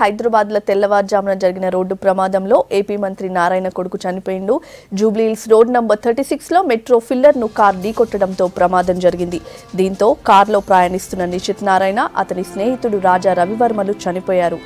హైదరాబాద్లో తెల్లవారుజామున జరిగిన రోడ్డు ప్రమాదంలో ఏపీ మంత్రి నారాయణ కొడుకు చనిపోయిండు. జూబ్లీహిల్స్ రోడ్ నంబర్ 36లో మెట్రో ఫిల్లర్ను కార్ ఢీకొట్టడంతో ప్రమాదం జరిగింది. దీంతో కార్లో ప్రయాణిస్తున్న నిశిత్ నారాయణ, అతని స్నేహితుడు రాజా రవివర్మలు చనిపోయారు.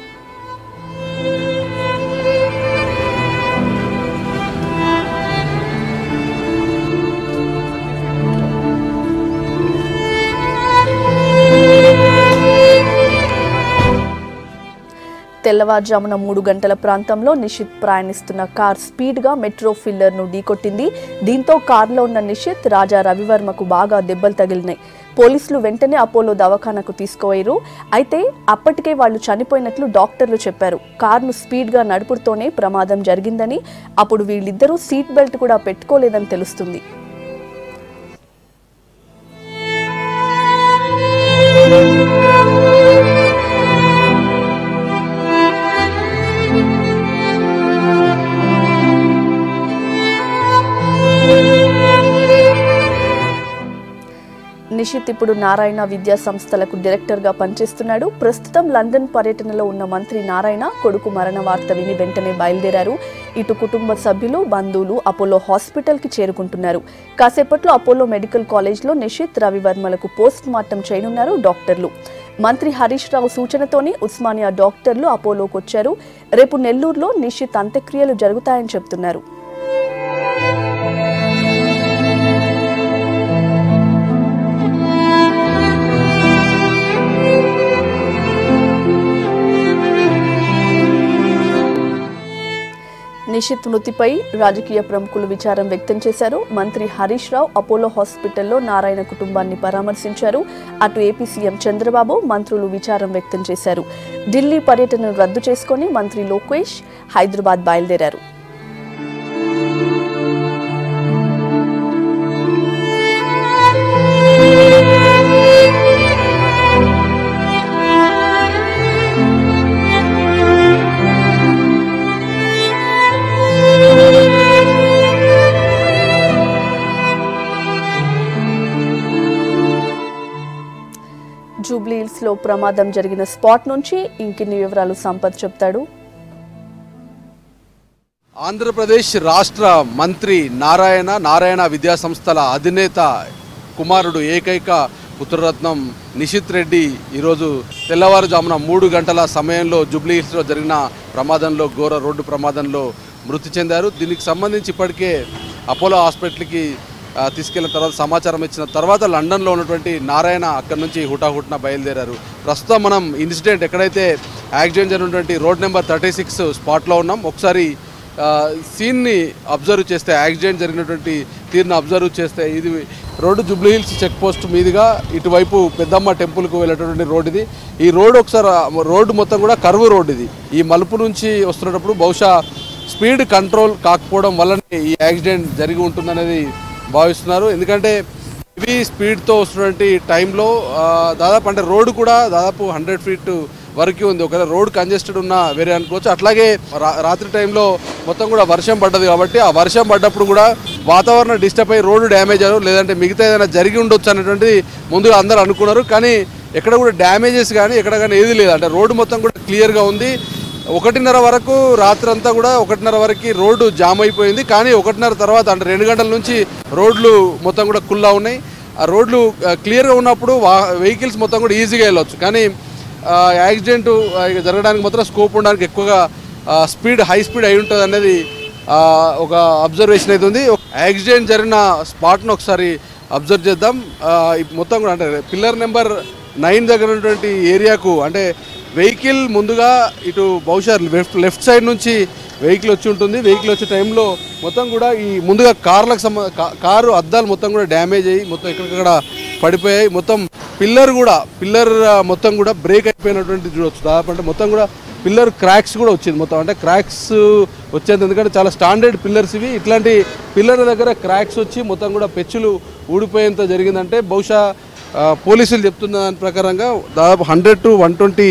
తెల్లవారుజామున 3 గంటల ప్రాంతంలో నిశిత్ ప్రయాణిస్తున్న కార్ స్పీడ్గా మెట్రో ఫిల్లర్ను ఢీకొట్టింది. దీంతో కారులో ఉన్న నిశిత్, రాజా రవివర్మకు బాగా దెబ్బలు తగిలినాయి. పోలీసులు వెంటనే అపోలో దవాఖానకు తీసుకుపోయారు. అయితే అప్పటికే వాళ్ళు చనిపోయినట్లు డాక్టర్లు చెప్పారు. కారును స్పీడ్గా నడుపుతూనే ప్రమాదం జరిగిందని, అప్పుడు వీళ్ళిద్దరూ సీట్ బెల్ట్ కూడా పెట్టుకోలేదని తెలుస్తుంది. నిశిత్ ఇప్పుడు నారాయణ విద్యా సంస్థలకు డైరెక్టర్గా పనిచేస్తున్నాడు. ప్రస్తుతం లండన్ పర్యటనలో ఉన్న మంత్రి నారాయణ కొడుకు మరణ వార్త విని వెంటనే బయలుదేరారు. ఇటు కుటుంబ సభ్యులు, బంధువులు అపోలో హాస్పిటల్కి చేరుకుంటున్నారు. కాసేపట్లో అపోలో మెడికల్ కాలేజ్లో నిశిత్, రవివర్మలకు పోస్ట్ మార్టం చేయనున్నారు డాక్టర్లు. మంత్రి హరీష్ రావు సూచనతోనే ఉస్మానియా డాక్టర్లు అపోలోకి వచ్చారు. రేపు నెల్లూరులో నిశిత్ అంత్యక్రియలు జరుగుతాయని చెబుతున్నారు. నిశిత్ మృతిపై రాజకీయ ప్రముఖులు విచారం వ్యక్తం చేశారు. మంత్రి హరీష్ రావు అపోలో హాస్పిటల్లో నారాయణ కుటుంబాన్ని పరామర్శించారు. అటు ఏపీ సీఎం చంద్రబాబు, మంత్రులు విచారం వ్యక్తం చేశారు. ఢిల్లీ పర్యటనను రద్దు చేసుకుని మంత్రి లోకేష్ హైదరాబాద్ బయలుదేరారు. జూబ్లీహిల్స్ లో ప్రమాదం జరిగిన స్పాట్ నుంచి ఇంకిన్ని వివరాలు సంపత్ చెప్తాడు. ఆంధ్రప్రదేశ్ రాష్ట్ర మంత్రి నారాయణ విద్యా సంస్థల అధినేత కుమారుడు, ఏకైక పుత్రరత్నం నిశిత్ రెడ్డి ఈరోజు తెల్లవారుజామున 3 గంటల సమయంలో జూబ్లీహిల్స్లో జరిగిన ప్రమాదంలో, ఘోర రోడ్డు ప్రమాదంలో మృతి చెందారు. దీనికి సంబంధించి ఇప్పటికే అపోలో హాస్పిటల్కి తీసుకెళ్లిన తర్వాత సమాచారం ఇచ్చిన తర్వాత లండన్లో ఉన్నటువంటి నారాయణ అక్కడి నుంచి హుటాహుటిన బయలుదేరారు. ప్రస్తుతం మనం ఇన్సిడెంట్ ఎక్కడైతే యాక్సిడెంట్ జరిగినటువంటి రోడ్ నెంబర్ 36 స్పాట్లో ఉన్నాం. ఒకసారి సీన్ని అబ్జర్వ్ చేస్తే, యాక్సిడెంట్ జరిగినటువంటి తీరును అబ్జర్వ్ చేస్తే, ఇది రోడ్డు జూబ్లీహిల్స్ చెక్ పోస్ట్ మీదుగా ఇటువైపు పెద్దమ్మ టెంపుల్కు వెళ్ళేటటువంటి రోడ్ ఇది. ఈ రోడ్ ఒకసారి రోడ్డు మొత్తం కూడా కర్వ్ రోడ్ ఇది. ఈ మలుపు నుంచి వస్తున్నప్పుడు బహుశా స్పీడ్ కంట్రోల్ కాకపోవడం వల్లనే ఈ యాక్సిడెంట్ జరిగి ఉంటుందనేది భావిస్తున్నారు. ఎందుకంటే హెవీ స్పీడ్తో వస్తున్నటువంటి టైంలో దాదాపు అంటే రోడ్డు కూడా దాదాపు 100 ఫీట్ వరకు ఉంది. ఒకవేళ రోడ్ కంజెస్టెడ్ ఉన్న వేరే అనుకోవచ్చు. అట్లాగే రాత్రి టైంలో మొత్తం కూడా వర్షం పడ్డది కాబట్టి ఆ వర్షం పడ్డప్పుడు కూడా వాతావరణం డిస్టర్బ్ అయ్యి రోడ్డు డ్యామేజ్ అయ్యారు, లేదంటే మిగతా ఏదైనా జరిగి ఉండొచ్చు అనేటువంటిది ముందుగా అందరూ అనుకున్నారు. కానీ ఎక్కడ కూడా డ్యామేజెస్ కానీ ఎక్కడ కానీ ఏది లేదు. అంటే రోడ్డు మొత్తం కూడా క్లియర్గా ఉంది. 1:30 వరకు రాత్రి అంతా కూడా 1:30 వరకు రోడ్డు జామ్ అయిపోయింది. కానీ 1:30 తర్వాత అంటే 2 గంటల నుంచి రోడ్లు మొత్తం కూడా కుల్లా ఉన్నాయి. ఆ రోడ్లు క్లియర్గా ఉన్నప్పుడు వెహికల్స్ మొత్తం కూడా ఈజీగా వెళ్ళవచ్చు. కానీ యాక్సిడెంట్ జరగడానికి మాత్రం స్కోప్ ఉండడానికి ఎక్కువగా హై స్పీడ్ అయి ఉంటుంది అనేది ఒక అబ్జర్వేషన్ అయితే ఉంది. యాక్సిడెంట్ జరిగిన స్పాట్ను ఒకసారి అబ్జర్వ్ చేద్దాం. మొత్తం కూడా అంటే పిల్లర్ నెంబర్ 9 దగ్గర ఉన్నటువంటి ఏరియాకు, అంటే వెహికల్ ముందుగా ఇటు బహుశా లెఫ్ట్ సైడ్ నుంచి వెహికల్ వచ్చి ఉంటుంది. వెహికల్ వచ్చే టైంలో మొత్తం కూడా ఈ ముందుగా కారు అద్దాలు మొత్తం కూడా డ్యామేజ్ అయ్యి మొత్తం ఎక్కడికక్కడ పడిపోయాయి. మొత్తం పిల్లర్ మొత్తం కూడా బ్రేక్ అయిపోయినటువంటి చూడవచ్చు. దాదాపు అంటే మొత్తం కూడా పిల్లర్ క్రాక్స్ కూడా వచ్చింది. మొత్తం అంటే క్రాక్స్ వచ్చేది, ఎందుకంటే చాలా స్టాండర్డ్ పిల్లర్స్ ఇవి. ఇట్లాంటి పిల్లర్ దగ్గర క్రాక్స్ వచ్చి మొత్తం కూడా పెచ్చులు ఊడిపోయేంత జరిగిందంటే బహుశా పోలీసులు చెప్తున్న దాని ప్రకారంగా దాదాపు 100 to 120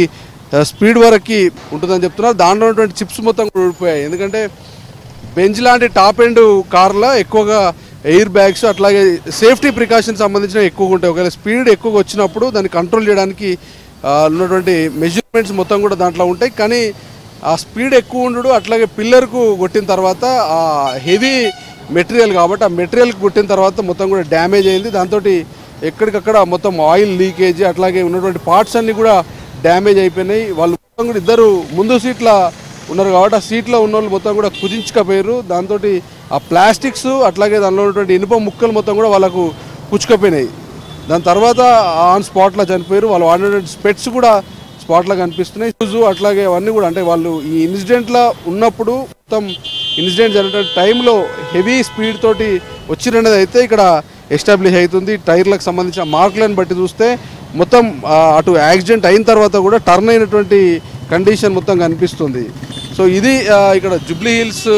స్పీడ్ వరకు ఉంటుందని చెప్తున్నారు. దాంట్లో ఉన్నటువంటి చిప్స్ మొత్తం కూడా ఊడిపోయాయి. ఎందుకంటే బెంజ్ లాంటి టాప్ ఎండ్ కార్లో ఎక్కువగా ఎయిర్ బ్యాగ్స్ అట్లాగే సేఫ్టీ ప్రికాషన్స్ సంబంధించిన ఎక్కువగా ఉంటాయి. ఒకవేళ స్పీడ్ ఎక్కువగా వచ్చినప్పుడు దాన్ని కంట్రోల్ చేయడానికి ఉన్నటువంటి మెజర్మెంట్స్ మొత్తం కూడా దాంట్లో ఉంటాయి. కానీ ఆ స్పీడ్ ఎక్కువ ఉండడు, అట్లాగే పిల్లర్కు కొట్టిన తర్వాత ఆ హెవీ మెటీరియల్ కాబట్టి ఆ మెటీరియల్కి కొట్టిన తర్వాత మొత్తం కూడా డ్యామేజ్ అయింది. దాంతో ఎక్కడికక్కడ మొత్తం ఆయిల్ లీకేజ్ అట్లాగే ఉన్నటువంటి పార్ట్స్ అన్నీ కూడా డ్యామేజ్ అయిపోయినాయి. వాళ్ళు మొత్తం కూడా ఇద్దరు ముందు సీట్ల ఉన్నారు కాబట్టి ఆ సీట్లో ఉన్న వాళ్ళు మొత్తం కూడా కుదించుకపోయారు. దాంతో ఆ ప్లాస్టిక్స్ అట్లాగే దానిలో ఉన్నటువంటి ఇనుప ముక్కలు మొత్తం కూడా వాళ్ళకు పుచ్చుకపోయినాయి. దాని తర్వాత ఆన్ స్పాట్లో చనిపోయారు. వాళ్ళు వాడినటువంటి స్పెట్స్ కూడా స్పాట్లో కనిపిస్తున్నాయి. షూజు అట్లాగే అవన్నీ కూడా అంటే వాళ్ళు ఈ ఇన్సిడెంట్లో ఉన్నప్పుడు మొత్తం ఇన్సిడెంట్ జరిగిన టైంలో హెవీ స్పీడ్ తోటి వచ్చిరనేది అయితే ఇక్కడ ఎస్టాబ్లిష్ అవుతుంది. టైర్లకు సంబంధించిన మార్కులను బట్టి చూస్తే మొత్తం అటు యాక్సిడెంట్ అయిన తర్వాత కూడా టర్న్ అయినటువంటి కండిషన్ మొత్తం కనిపిస్తుంది. సో ఇది ఇక్కడ జూబ్లీ హిల్స్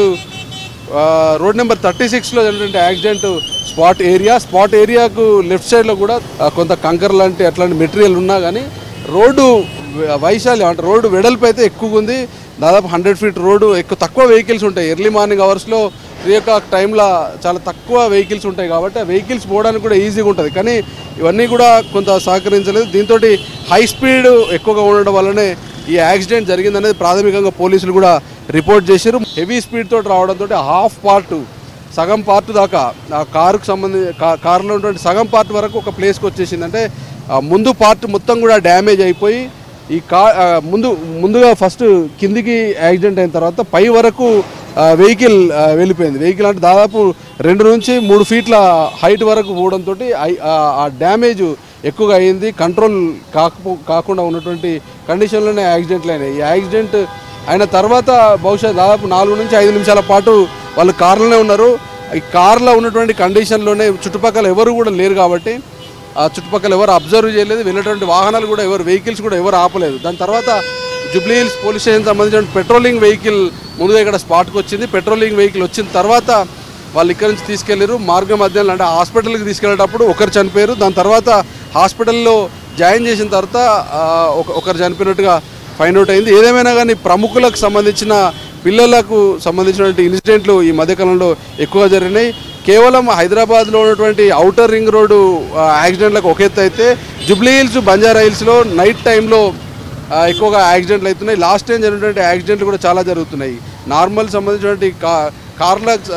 రోడ్ నెంబర్ 36లో జరిగినటువంటి యాక్సిడెంట్ స్పాట్ ఏరియాకు లెఫ్ట్ సైడ్లో కూడా కొంత కంకర్ లాంటి అట్లాంటి మెటీరియల్ ఉన్నా కానీ రోడ్డు వైశాల్యం అంటే రోడ్డు వెడల్పు అయితే ఎక్కువగా ఉంది. దాదాపు 100 ఫీట్ రోడ్డు తక్కువ వెహికల్స్ ఉంటాయి. ఎర్లీ మార్నింగ్ అవర్స్లో 3 o'clock టైంలో చాలా తక్కువ వెహికల్స్ ఉంటాయి కాబట్టి ఆ వెహికల్స్ పోవడానికి కూడా ఈజీగా ఉంటుంది. కానీ ఇవన్నీ కూడా కొంత సహకరించలేదు. దీంతో హై స్పీడ్ ఎక్కువగా ఉండడం వల్లనే ఈ యాక్సిడెంట్ జరిగిందనేది ప్రాథమికంగా పోలీసులు కూడా రిపోర్ట్ చేశారు. హెవీ స్పీడ్ తోటి రావడంతో సగం పార్ట్ దాకా ఆ కారుకు సంబంధించి కారులో ఉన్నటువంటి సగం పార్ట్ వరకు ఒక ప్లేస్కి వచ్చేసింది. అంటే ముందు పార్ట్ మొత్తం కూడా డ్యామేజ్ అయిపోయి ఈ ముందుగా ఫస్ట్ కిందికి యాక్సిడెంట్ అయిన తర్వాత పై వరకు వెహికల్ వెళ్ళిపోయింది. వెహికల్ అంటే దాదాపు 2 నుంచి 3 ఫీట్ల హైట్ వరకు పోవడంతో ఆ డ్యామేజ్ ఎక్కువగా అయింది. కంట్రోల్ కాకుండా ఉన్నటువంటి కండిషన్లోనే యాక్సిడెంట్లు అయినాయి. ఈ యాక్సిడెంట్ అయిన తర్వాత బహుశా దాదాపు 4 నుంచి 5 నిమిషాల పాటు వాళ్ళు కారులోనే ఉన్నారు. ఈ కారులో ఉన్నటువంటి కండిషన్లోనే చుట్టుపక్కల ఎవరు కూడా లేరు కాబట్టి ఆ చుట్టుపక్కల ఎవరు అబ్జర్వ్ చేయలేదు. వెళ్ళేటువంటి వాహనాలు కూడా వెహికల్స్ కూడా ఎవరు ఆపలేదు. దాని తర్వాత జూబ్లీ హిల్స్ పోలీస్ స్టేషన్ సంబంధించిన పెట్రోలింగ్ వెహికల్ ముందుగా ఇక్కడ స్పాట్కి వచ్చింది. పెట్రోలింగ్ వెహికల్ వచ్చిన తర్వాత వాళ్ళు ఇక్కడ నుంచి తీసుకెళ్లారు. మార్గం మధ్యలో అంటే హాస్పిటల్కి తీసుకెళ్లేటప్పుడు ఒకరు చనిపోయారు. దాని తర్వాత హాస్పిటల్లో జాయిన్ చేసిన తర్వాత ఒకరు చనిపోయినట్టుగా ఫైండ్ అవుట్ అయింది. ఏదేమైనా కానీ ప్రముఖులకు సంబంధించిన పిల్లలకు సంబంధించినటువంటి ఇన్సిడెంట్లు ఈ మధ్యకాలంలో ఎక్కువగా జరిగినాయి. కేవలం హైదరాబాద్లో ఉన్నటువంటి ఔటర్ రింగ్ రోడ్డు యాక్సిడెంట్లకు ఒక ఎత్తు అయితే జూబ్లీ హిల్స్ బంజారా హిల్స్లో నైట్ టైంలో ఎక్కువగా యాక్సిడెంట్లు అవుతున్నాయి. లాస్ట్ టైం జరిగినటువంటి యాక్సిడెంట్లు కూడా చాలా జరుగుతున్నాయి. నార్మల్ సంబంధించినటువంటి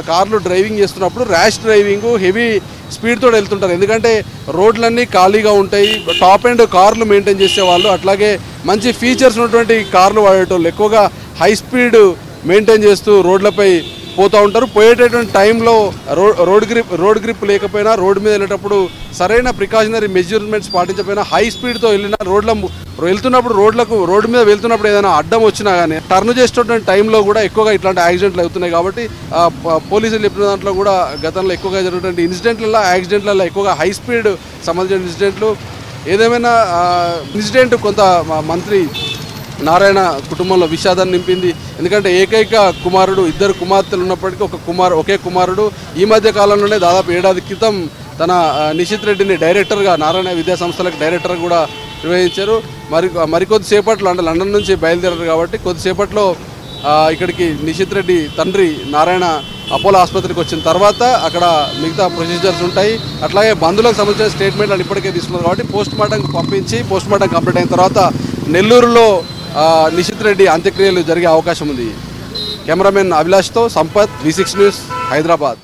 కార్లు డ్రైవింగ్ చేస్తున్నప్పుడు ర్యాష్ డ్రైవింగ్ హెవీ స్పీడ్తో వెళ్తుంటారు. ఎందుకంటే రోడ్లన్నీ ఖాళీగా ఉంటాయి. టాప్ అండ్ కార్లు మెయింటైన్ చేసేవాళ్ళు అట్లాగే మంచి ఫీచర్స్ ఉన్నటువంటి కార్లు వాడేటోళ్ళు ఎక్కువగా హై స్పీడ్ మెయింటైన్ చేస్తూ రోడ్లపై పోతూ ఉంటారు. పోయేటటువంటి టైంలో రోడ్ గ్రిప్ లేకపోయినా రోడ్డు మీద వెళ్ళేటప్పుడు సరైన ప్రికాషనరీ మెజర్మెంట్స్ పాటించకపోయినా హై స్పీడ్తో వెళ్ళినా వెళ్తున్నప్పుడు రోడ్డు మీద వెళ్తున్నప్పుడు ఏదైనా అడ్డం వచ్చినా కానీ టర్న్ చేసేటువంటి టైంలో కూడా ఎక్కువగా ఇట్లాంటి యాక్సిడెంట్లు అవుతున్నాయి. కాబట్టి పోలీసులు చెప్పిన దాంట్లో కూడా గతంలో ఎక్కువగా జరిగినటువంటి యాక్సిడెంట్లలో ఎక్కువగా హై స్పీడ్ సంబంధించిన ఇన్సిడెంట్లు. ఏదేమైనా ఇన్సిడెంట్ కొంత మంత్రి నారాయణ కుటుంబంలో విషాదాన్ని నింపింది. ఎందుకంటే ఏకైక కుమారుడు, 2 కుమార్తెలు ఉన్నప్పటికీ ఒకే కుమారుడు ఈ మధ్య కాలంలోనే దాదాపు 7 ఏళ్ల క్రితం తన నిషిత్ రెడ్డిని డైరెక్టర్గా నారాయణ విద్యా సంస్థలకు డైరెక్టర్ కూడా నిర్వహించారు. మరికొద్దిసేపట్లో అంటే లండన్ నుంచి బయలుదేరారు కాబట్టి కొద్దిసేపట్లో ఇక్కడికి నిషిత్ రెడ్డి తండ్రి నారాయణ అపోలో ఆసుపత్రికి వచ్చిన తర్వాత అక్కడ మిగతా ప్రొసీజర్స్ ఉంటాయి. అట్లాగే బంధువులకు సంబంధించిన స్టేట్మెంట్లు అని ఇప్పటికే తీసుకున్నారు కాబట్టి పోస్ట్మార్టంకి పంపించి పోస్ట్మార్టం కంప్లీట్ అయిన తర్వాత నెల్లూరులో నిషిత్ రెడ్డి అంత్యక్రియలు జరిగే అవకాశం ఉంది. కెమెరామెన్ అభిలాష్తో సంపత్, V6 న్యూస్, హైదరాబాద్.